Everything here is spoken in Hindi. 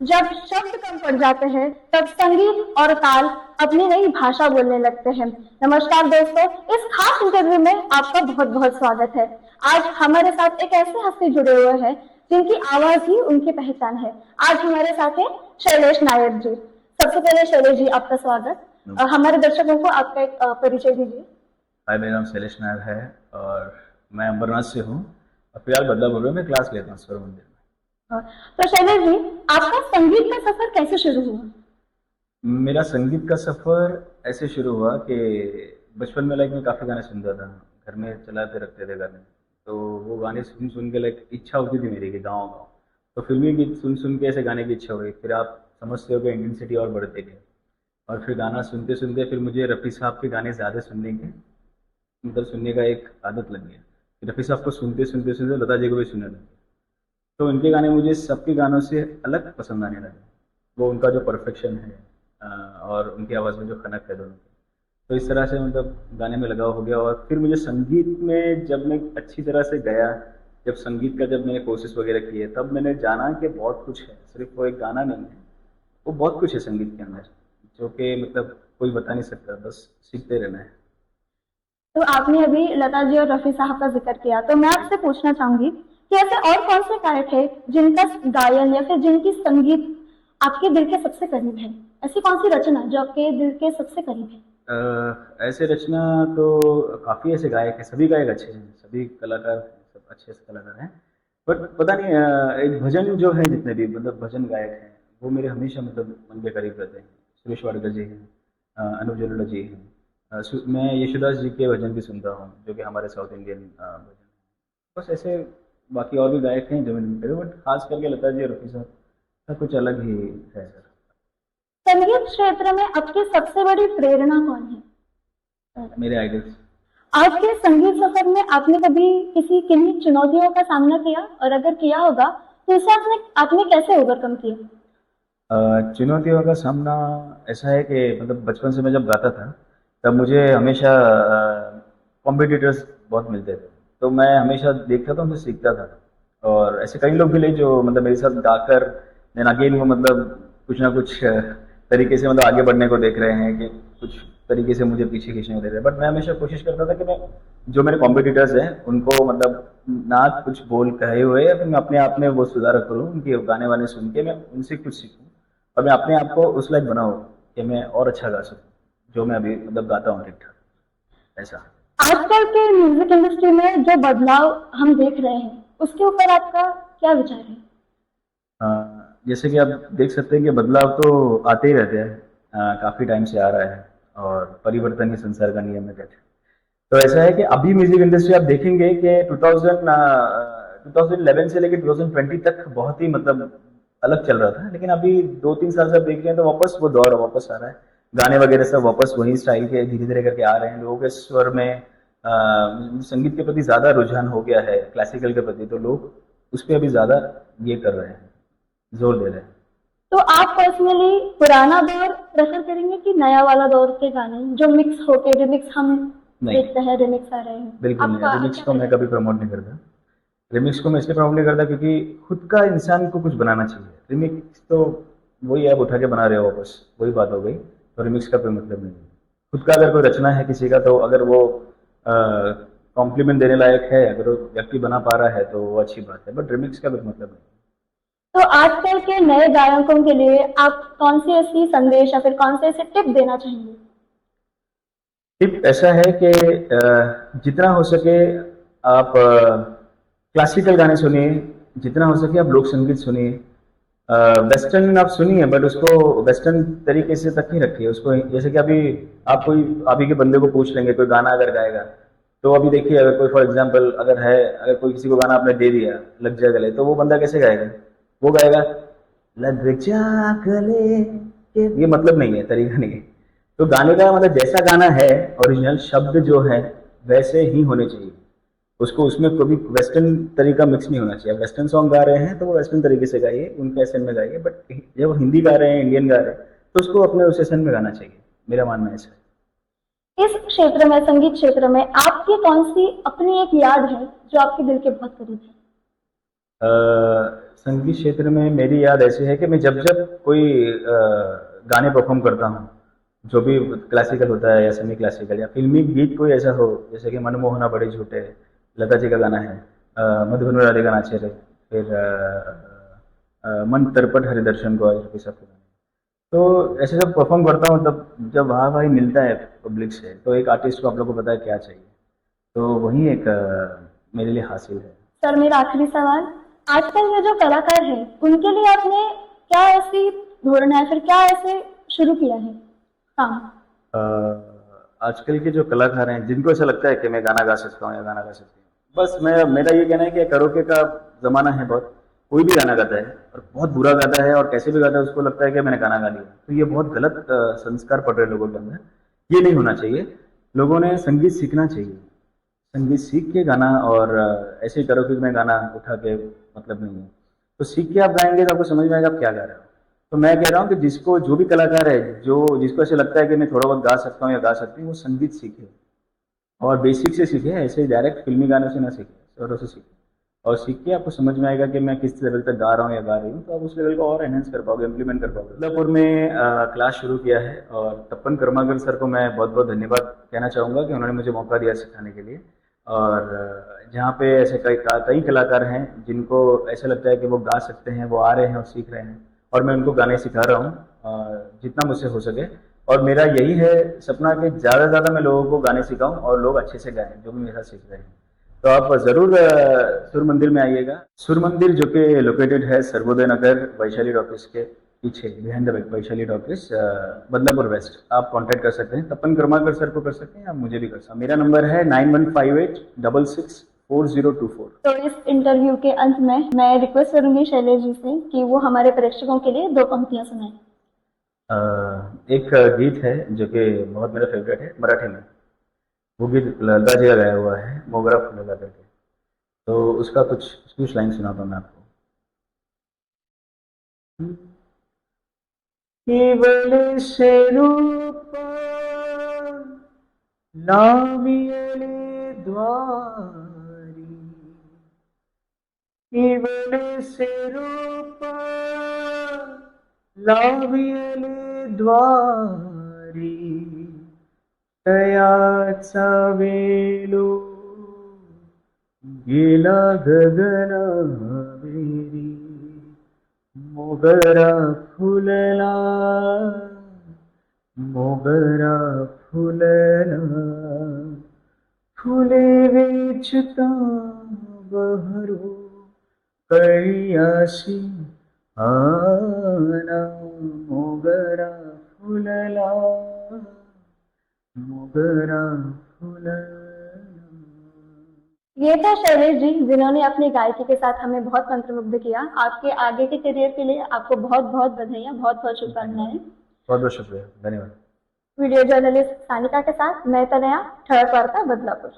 जब शब्द कम पड़ जाते हैं तब संगीत और ताल अपनी नई भाषा बोलने लगते हैं। नमस्कार दोस्तों, इस खास इंटरव्यू में आपका बहुत बहुत स्वागत है। आज हमारे साथ एक ऐसे हस्ती जुड़े हुए हैं जिनकी आवाज ही उनकी पहचान है। आज हमारे साथ है शैलेश नायर जी। सबसे पहले शैलेश जी, आपका स्वागत। हमारे दर्शकों को आपका एक परिचय दीजिए। हाय, मेरा नाम शैलेश नायर है और मैं अम्बरनाथ से हूँ और फिलहाल बदलापुर में क्लास लेता हूँ स्वर्ण मंदिर में। तो शैलेश जी, आपका संगीत का सफर कैसे शुरू हुआ? मेरा संगीत का सफ़र ऐसे शुरू हुआ कि बचपन में मैं काफ़ी गाने सुनता था। घर में चलाते रखते थे गाने, तो वो गाने सुन सुन के इच्छा होती थी मेरी कि गाँव गाँव। तो फिल्मी गीत सुन सुन के ऐसे गाने की इच्छा हुई। फिर आप समझते हो कि इंटेंसिटी और बढ़ते गई और फिर गाना सुनते सुनते फिर मुझे रफ़ी साहब के गाने ज़्यादा सुनने का एक आदत लग गया। रफ़ी साहब को सुनते सुनते सुनते लता जी को भी सुनने लगे, तो इनके गाने मुझे सबके गानों से अलग पसंद आने लगे। वो उनका जो परफेक्शन है और उनकी आवाज़ में जो खनक है दोनों की, तो इस तरह से गाने में लगाव हो गया। और फिर मुझे संगीत में जब मैं अच्छी तरह से गया, जब मैंने कोर्सेज वगैरह किए, तब मैंने जाना कि बहुत कुछ है, सिर्फ वो एक गाना नहीं है, वो बहुत कुछ है संगीत के अंदर, जो कि कोई बता नहीं सकता, बस सीखते रहना है। तो आपने अभी लता जी और रफी साहब का जिक्र किया, तो मैं आपसे पूछना चाहूंगी कि ऐसे और कौन से गायक है जिनका गायन या फिर जिनकी संगीत आपके दिल के सबसे करीब है? ऐसी कौन सी रचना जो आपके दिल के सबसे करीब है? ऐसे रचना तो काफ़ी ऐसे गायक हैं, सभी गायक अच्छे हैं, सभी कलाकार सब अच्छे से कलाकार हैं। बट पता नहीं, एक भजन जो है, जितने भी भजन गायक हैं, वो मेरे हमेशा मन के करीब रहते हैं। सुरेश वाडकर जी हैं, अनूप जलोटा जी हैं। मैं यशुदास जी के भजन भी सुनता हूँ, जो कि हमारे साउथ इंडियन भजन हैं। बस ऐसे बाकी और भी गायक हैं जो मैंने, बट खास करके लता जी और रफी साहब का कुछ अलग ही है सर। संगीत क्षेत्र में आपकी सबसे बड़ी प्रेरणा कौन है? मेरे आइडल्स। आपके संगीत सफर में आपने कभी किसी किन्हीं चुनौतियों का सामना किया, और अगर किया होगा तो इसे आपने आपने कैसे ओवरकम किया? चुनौतियों का सामना ऐसा है कि बचपन से मैं जब गाता था, तब मुझे हमेशा कॉम्पिटिटर्स बहुत मिलते थे, तो मैं हमेशा देखता था, उनसे सीखता था। और ऐसे कई लोग मिले जो मेरे साथ गाकर देन अगेन वो कुछ ना कुछ तरीके से आगे बढ़ने को देख रहे हैं, कि कुछ तरीके से मुझे पीछे खींचने को देख रहे हैं। बट मैं हमेशा कोशिश करता था कि मैं जो मेरे कॉम्पिटिटर्स हैं उनको ना कुछ बोल कहे हुए, या फिर मैं अपने आप में वो सुधार करूँ, उनके गाने वाने सुन के मैं उनसे कुछ सीखूँ और मैं अपने आप को उस लायक बनाऊँ कि मैं और अच्छा गा सकूँ, जो मैं अभी गाता हूँ ठीक ठाक ऐसा। आजकल के म्यूजिक इंडस्ट्री में जो बदलाव हम देख रहे हैं, उसके ऊपर आपका क्या विचार है? अ, जैसे कि आप देख सकते हैं कि बदलाव तो आते ही रहते हैं, काफ़ी टाइम से आ रहा है और परिवर्तन ही संसार का नियम है कहते हैं। तो ऐसा है कि अभी म्यूजिक इंडस्ट्री आप देखेंगे कि 2011 से लेकर 2020 तक बहुत ही अलग चल रहा था, लेकिन अभी 2-3 साल से आप देख रहे हैं तो वापस वो दौर वापस आ रहा है। गाने वगैरह सब वापस वही स्टाइल के धीरे धीरे करके आ रहे हैं। लोगों के स्वर में संगीत के प्रति ज़्यादा रुझान हो गया है, क्लासिकल के प्रति, तो लोग उस पर अभी ज़्यादा ये कर रहे हैं, जोर दे रहे हैं। तो आप पर्सनली पुराना दौर प्रेफर करेंगे कि नया वाला दौर के गाने जो मिक्स होके रिमिक्स हम नहीं, देखते हैं, रिमिक्स आ रहे हैं? बिल्कुल नहीं, आपका रिमिक्स क्या को मैं कहना कभी प्रमोट नहीं करता। रिमिक्स को मैं इसलिए प्रमोट नहीं करता क्योंकि खुद का इंसान को कुछ बनाना चाहिए। रिमिक्स तो वही आप उठा के बना रहे हो, बस वही बात हो गई। तो रिमिक्स का कोई मतलब नहीं है। खुद का अगर कोई रचना है किसी का, तो अगर वो कॉम्प्लीमेंट देने लायक है, अगर वो व्यक्ति बना पा रहा है, तो वो अच्छी बात है, बट रिमिक्स का कोई मतलब नहीं। है? तो आजकल के नए गायकों के लिए आप कौन सी ऐसी संदेश या फिर कौन से ऐसे टिप देना चाहेंगे? टिप ऐसा है कि जितना हो सके आप क्लासिकल गाने सुनिए, जितना हो सके आप लोक संगीत सुनिए। वेस्टर्न आप सुनिए, बट उसको वेस्टर्न तरीके से तक नहीं रखिए उसको। जैसे कि अभी आप कोई अभी के बंदे को पूछ लेंगे, कोई गाना अगर गाएगा, तो अभी देखिए, अगर कोई फॉर एग्जांपल अगर कोई किसी को गाना आपने दे दिया, लग जा गले, तो वो बंदा कैसे गाएगा? वो गाएगा लग जा गले, ये मतलब नहीं है, तरीका नहीं है। तो गाने का जैसा गाना है, ओरिजिनल शब्द जो है वैसे ही होने चाहिए। उसको उसमें कभी वेस्टर्न तरीका मिक्स नहीं होना चाहिए। वेस्टर्न सॉन्ग गा रहे हैं तो वो वेस्टर्न तरीके से गाइए, उनके एसन में गाइए, बट जब हिंदी गा रहे हैं, इंडियन गा रहे हैं, तो उसको अपने उस एसन में गाना चाहिए। मेरा मानना ऐसा है। इस क्षेत्र में, संगीत क्षेत्र में, आपकी कौन सी अपनी एक याद है जो आपके दिल के बहुत करीब है? संगीत क्षेत्र में मेरी याद ऐसी है कि मैं जब जब कोई गाने परफॉर्म करता हूँ, जो भी क्लासिकल होता है या सेमी क्लासिकल या फिल्मी गीत कोई ऐसा हो, जैसे कि मनमोहना बड़े झूठे, लता जी का गाना है, मधुबन में राधिका नाचे रे, फिर मन तरपट हरिदर्शन को आज सब गाने। तो ऐसे जब परफॉर्म करता हूँ तब जब वाह भाई मिलता है पब्लिक से, तो एक आर्टिस्ट को आप लोग को पता है क्या चाहिए, तो वही एक मेरे लिए हासिल है। सर मेरा आखिरी सवाल, आजकल ये जो कलाकार हैं उनके लिए आपने क्या ऐसी धोरण है, फिर क्या ऐसे शुरू किया है काम? अ, आजकल के जो कलाकार हैं जिनको ऐसा लगता है कि मैं गाना गा सकता हूँ या गाना गा सकती हूँ, बस मैं मेरा ये कहना है कि करोके का जमाना है बहुत, कोई भी गाना गाता है और बहुत बुरा गाता है और कैसे भी गाता है उसको लगता है कि मैंने गाना गा लिया, तो ये बहुत गलत संस्कार पड़ रहे हैं लोगों के अंदर। ये नहीं होना चाहिए, लोगों ने संगीत सीखना चाहिए, संगीत सीख के गाना, और ऐसे ही करोके में गाना उठा के मतलब नहीं है। तो सीख के आप गाएंगे तो आपको समझ में आएगा आप क्या गा रहे हो। तो मैं कह रहा हूँ कि जिसको जो भी कलाकार है, जो जिसको ऐसे लगता है कि मैं थोड़ा बहुत गा सकता हूँ या गा सकती हूँ, वो संगीत सीखे और बेसिक से सीखे, ऐसे डायरेक्ट फिल्मी गानों से ना सीखे, स्वरों से सीखे। और सीख के आपको समझ में आएगा कि मैं किस लेवल तक गा रहा हूँ या गा रही हूँ, तो आप उस लेवल को और एनहेंस कर पाओगे, इम्प्लीमेंट कर पाओगे। बदलापुर में क्लास शुरू किया है और तपन कर्माकर सर को मैं बहुत बहुत धन्यवाद कहना चाहूँगा कि उन्होंने मुझे मौका दिया सिखाने के लिए। और जहाँ पे ऐसे कई कलाकार हैं जिनको ऐसा लगता है कि वो गा सकते हैं, वो आ रहे हैं और सीख रहे हैं, और मैं उनको गाने सिखा रहा हूँ जितना मुझसे हो सके। और मेरा यही है सपना कि ज़्यादा से ज़्यादा मैं लोगों को गाने सिखाऊं और लोग अच्छे से गाएं जो भी मेरे साथ सीख रहे हैं। तो आप ज़रूर सुर मंदिर में आइएगा। सुर मंदिर जो कि लोकेटेड है सर्वोदय नगर वैशाली टॉकीज के पीछे, behind the Vaishali talkies, Badlapur west. आप कांटेक्ट कर सकते हैं, तपन कर्माकर सर को कर सकते हैं, आप मुझे भी कर सकते हैं। मेरा नंबर है 9158664024। तो इस इंटरव्यू के अंत में मैं रिक्वेस्ट करूंगी शैलेश जी से कि वो हमारे प्रेक्षकों के लिए 2 पंक्तियां सुनाएं। एक गीत है जो कि बहुत मेरा फेवरेट है मराठी में, वो गीत लता जी का गाया हुआ है, मोगरा फुलला करके। तो उसका कुछ लाइन सुनाता हूँ मैं आपको। केवल से रूप नामियले द्वारी, केवल से रूप लावियले द्वारी, तयाचा वेलो गेला गगनावेरी, मोगरा फुलला, मोगरा फुलला, फुले वेचता बहरू कळियासी आना, मोगरा फुलला, मोगरा फुलला। ये था शैलेश जी जिन्होंने अपनी गायकी के साथ हमें बहुत मंत्रमुग्ध किया। आपके आगे के करियर के लिए आपको बहुत बहुत बधाइयाँ, बहुत बहुत शुभकामनाएं। बहुत बहुत शुक्रिया, धन्यवाद। वीडियो जर्नलिस्ट सानिका के साथ मैं तनया, ठरक वार्ता, बदलापुर।